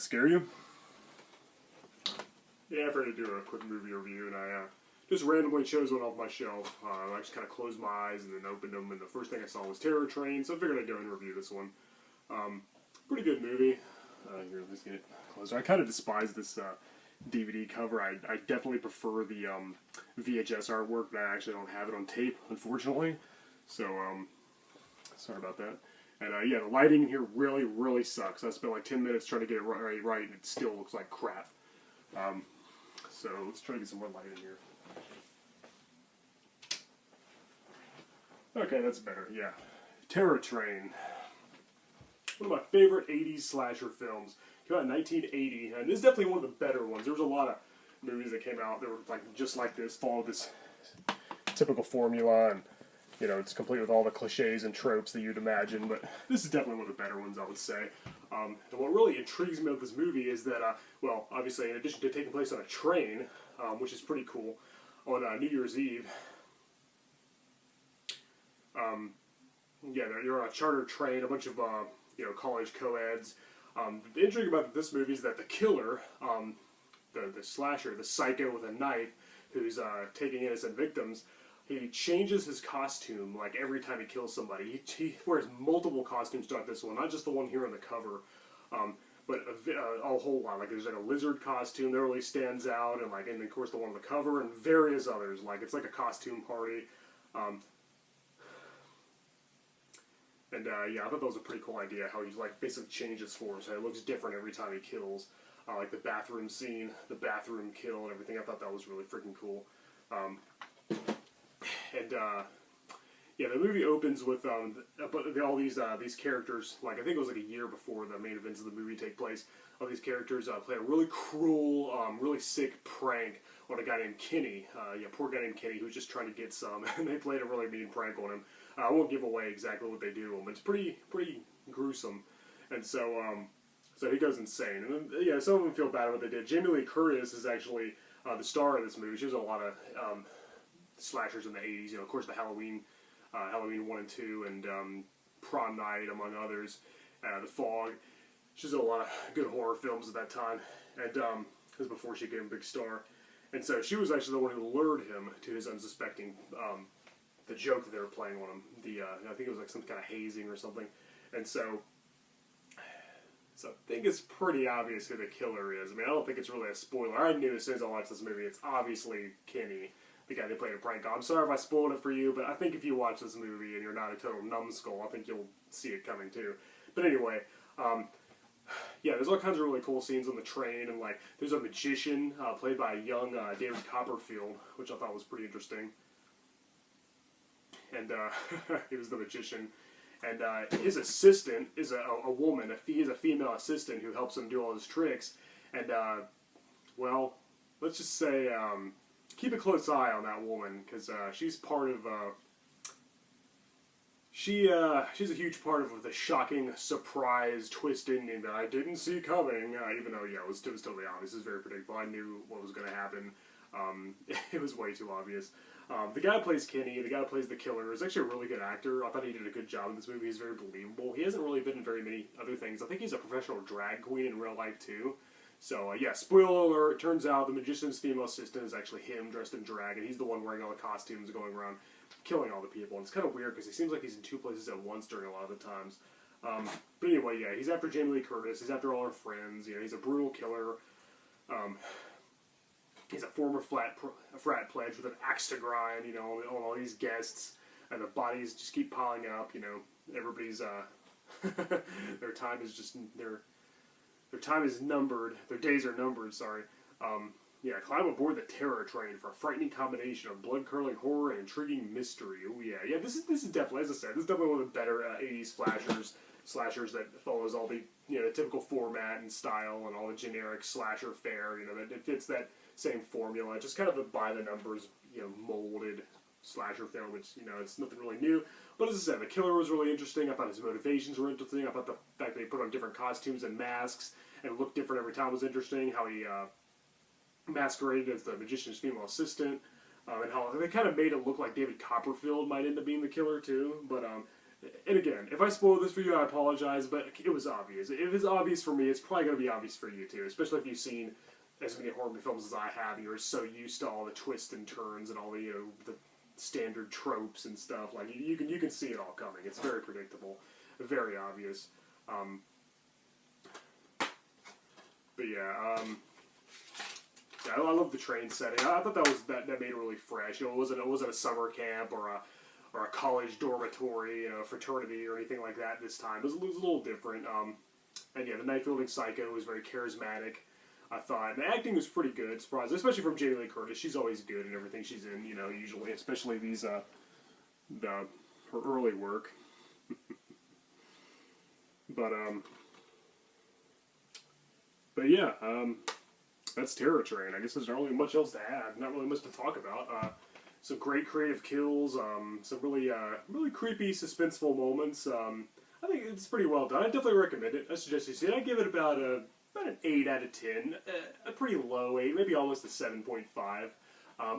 that scare you? Yeah, I figured to do a quick movie review, and I just randomly chose one off my shelf. I just kind of closed my eyes and then opened them, and the first thing I saw was Terror Train, so I figured I'd go and review this one. Pretty good movie. Here, let's get it closer. I kind of despise this DVD cover. I definitely prefer the VHS artwork, but I actually don't have it on tape, unfortunately. So, sorry about that. And yeah, the lighting in here really, really sucks. I spent like 10 minutes trying to get it right, and it still looks like crap. So let's try to get some more light in here. Okay, that's better, yeah. Terror Train. One of my favorite 80s slasher films. Came out in 1980, and this is definitely one of the better ones. There was a lot of movies that came out that were like just like this, followed this typical formula, and you know, it's complete with all the cliches and tropes that you'd imagine, but this is definitely one of the better ones, I would say. And what really intrigues me about this movie is that, well, obviously, in addition to taking place on a train, which is pretty cool, on New Year's Eve, yeah, you're on a chartered train, a bunch of, you know, college co-eds. The intrigue about this movie is that the killer, the slasher, the psycho with a knife, who's taking innocent victims, he changes his costume like every time he kills somebody. He wears multiple costumes throughout this one, not just the one here on the cover, but a whole lot. Like there's like a lizard costume that really stands out, and like, and of course the one on the cover, and various others. Like it's like a costume party. And yeah, I thought that was a pretty cool idea, how he like basically changes form, so it looks different every time he kills. Like the bathroom scene, the bathroom kill, and everything. I thought that was really freaking cool. And yeah, the movie opens with all these characters. Like I think it was like a year before the main events of the movie take place. All these characters play a really cruel, really sick prank on a guy named Kenny. Yeah, poor guy named Kenny who's just trying to get some, and they played a really mean prank on him. I won't give away exactly what they do to him. It's pretty gruesome, and so so he goes insane. And then, yeah, some of them feel bad about what they did. Jamie Lee Curtis is actually the star of this movie. She was in a lot of slashers in the 80s. You know, of course, the Halloween 1 and 2, and Prom Night, among others. The Fog. She's in a lot of good horror films at that time, and this was before she became a big star. And so she was actually the one who lured him to his unsuspecting. The joke that they were playing on him. I think it was like some kind of hazing or something, and so I think it's pretty obvious who the killer is. I mean, I don't think it's really a spoiler. I knew as soon as I watched this movie, it's obviously Kenny, the guy they played a prank on. I'm sorry if I spoiled it for you, but I think if you watch this movie and you're not a total numbskull, I think you'll see it coming too. But anyway, yeah, there's all kinds of really cool scenes on the train, and like there's a magician played by a young David Copperfield, which I thought was pretty interesting. And he was the magician, and his assistant is a woman. He's a female assistant who helps him do all his tricks. And well, let's just say keep a close eye on that woman, because she's part of she's a huge part of the shocking surprise twist ending that I didn't see coming. Even though, yeah, it was totally obvious. It was very predictable. I knew what was going to happen. It was way too obvious. The guy who plays Kenny, the guy who plays the killer, is actually a really good actor. I thought he did a good job in this movie. He's very believable. He hasn't really been in very many other things. I think he's a professional drag queen in real life, too. So, yeah, spoiler alert, it turns out the magician's female assistant is actually him dressed in drag, and he's the one wearing all the costumes going around killing all the people. And it's kind of weird, because he seems like he's in two places at once during a lot of the times. But anyway, yeah, he's after Jamie Lee Curtis. He's after all her friends. You know, he's a brutal killer. He's a former frat pledge with an axe to grind, you know, on all these guests, and the bodies just keep piling up, you know, everybody's, their time is just, their time is numbered, their days are numbered, sorry. Yeah, climb aboard the Terror Train for a frightening combination of blood-curdling horror and intriguing mystery. Oh yeah, yeah, this is definitely, as I said, this is definitely one of the better 80s slashers that follows all the, you know, the typical format and style and all the generic slasher fare, you know, that it fits that same formula, just kind of a by-the-numbers, you know, molded slasher film, which, you know, it's nothing really new. But as I said, the killer was really interesting. I thought his motivations were interesting. I thought the fact that he put on different costumes and masks and looked different every time was interesting. How he masqueraded as the magician's female assistant, and how they kind of made it look like David Copperfield might end up being the killer, too. But And again, if I spoiled this for you, I apologize, but it was obvious. If it's obvious for me, it's probably going to be obvious for you too, especially if you've seen as many horror movie films as I have. You're so used to all the twists and turns and all the, the standard tropes and stuff. Like, you can see it all coming. It's very predictable, very obvious. But yeah, yeah, I love the train setting. I thought that made it really fresh. It wasn't a summer camp or a college dormitory, fraternity or anything like that this time. It was a little different. And yeah, the Night Fielding Psycho was very charismatic, I thought. And the acting was pretty good, surprising, especially from Jamie Lee Curtis. She's always good in everything she's in, usually, especially these, her early work. But yeah, that's Terror Train. I guess there's not really much else to add. Not really much to talk about. Some great creative kills. Some really creepy, suspenseful moments. I think it's pretty well done. I definitely recommend it. I suggest you see it. I give it about an 8 out of 10. A pretty low 8, maybe almost a 7.5.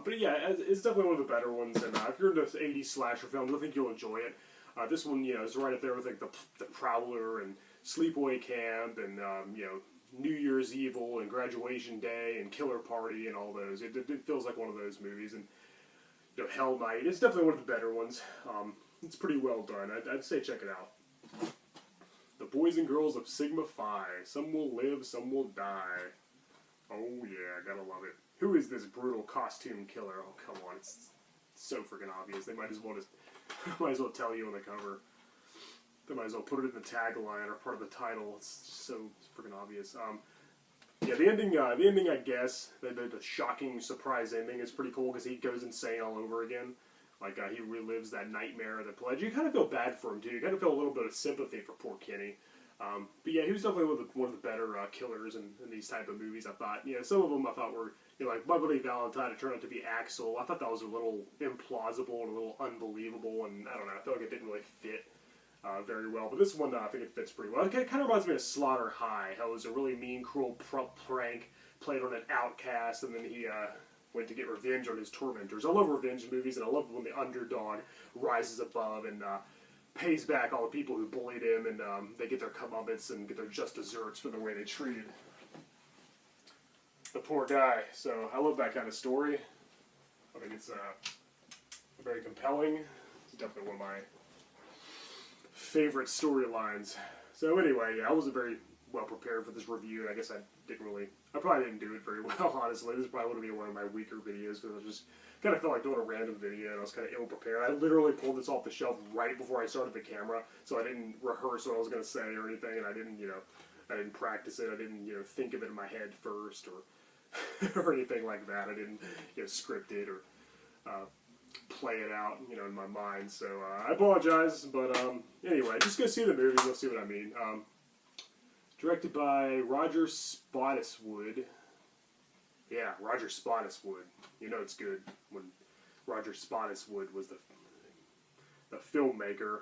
But yeah, it's definitely one of the better ones. And if you're into 80s slasher films, I think you'll enjoy it. This one, is right up there with like the Prowler and Sleepaway Camp and New Year's Evil and Graduation Day and Killer Party and all those. It feels like one of those movies. And Hell Night, it's definitely one of the better ones. It's pretty well done. I'd say check it out. The Boys and Girls of Sigma Phi. Some will live, some will die. Oh yeah, gotta love it. Who is this brutal costume killer? Oh come on, it's so freaking obvious. They might as well tell you on the cover. They might as well put it in the tagline or part of the title. It's so freaking obvious. Yeah, the ending, I guess, the shocking surprise ending is pretty cool because he goes insane all over again. Like, he relives that nightmare of the pledge. You kind of feel bad for him, too. You kind of feel a little bit of sympathy for poor Kenny. But yeah, he was definitely one of the better killers in these type of movies, I thought. Some of them I thought were, like My Bloody Valentine, it turned out to be Axel. I thought that was a little implausible and a little unbelievable, and I don't know, I felt like it didn't really fit very well. But this one, I think it fits pretty well. It kind of reminds me of Slaughter High, how it was a really mean, cruel prank played on an outcast, and then he went to get revenge on his tormentors. I love revenge movies, and I love when the underdog rises above and pays back all the people who bullied him, and they get their comeuppance and get their just desserts for the way they treated the poor guy. So I love that kind of story. I think it's very compelling. It's definitely one of my favorite storylines. So anyway, yeah, I wasn't very well prepared for this review, and I guess I probably didn't do it very well, honestly. This probably would have been one of my weaker videos, because I just kind of felt like doing a random video, and I was kind of ill-prepared. I literally pulled this off the shelf right before I started the camera, so I didn't rehearse what I was going to say or anything, and I didn't practice it. I didn't, think of it in my head first, or or anything like that. I didn't, script it or play it out, in my mind. So I apologize, but anyway, just go see the movie. You'll see what I mean. Directed by Roger Spottiswoode. Yeah, Roger Spottiswoode. It's good when Roger Spottiswoode was the filmmaker.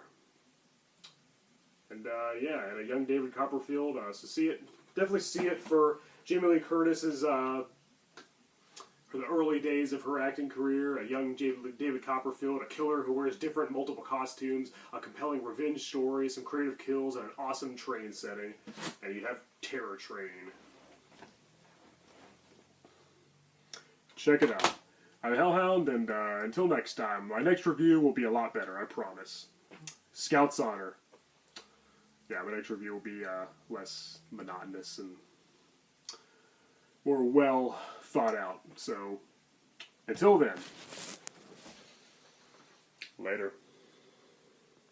And yeah, and a young David Copperfield. So see it. Definitely see it for Jamie Lee Curtis's. For the early days of her acting career, a young David Copperfield, a killer who wears multiple costumes, a compelling revenge story, some creative kills, and an awesome train setting. And you have Terror Train. Check it out. I'm Hellhound, and until next time, my next review will be a lot better, I promise. Scout's Honor. Yeah, my next review will be less monotonous and more well thought out. So, until then, later.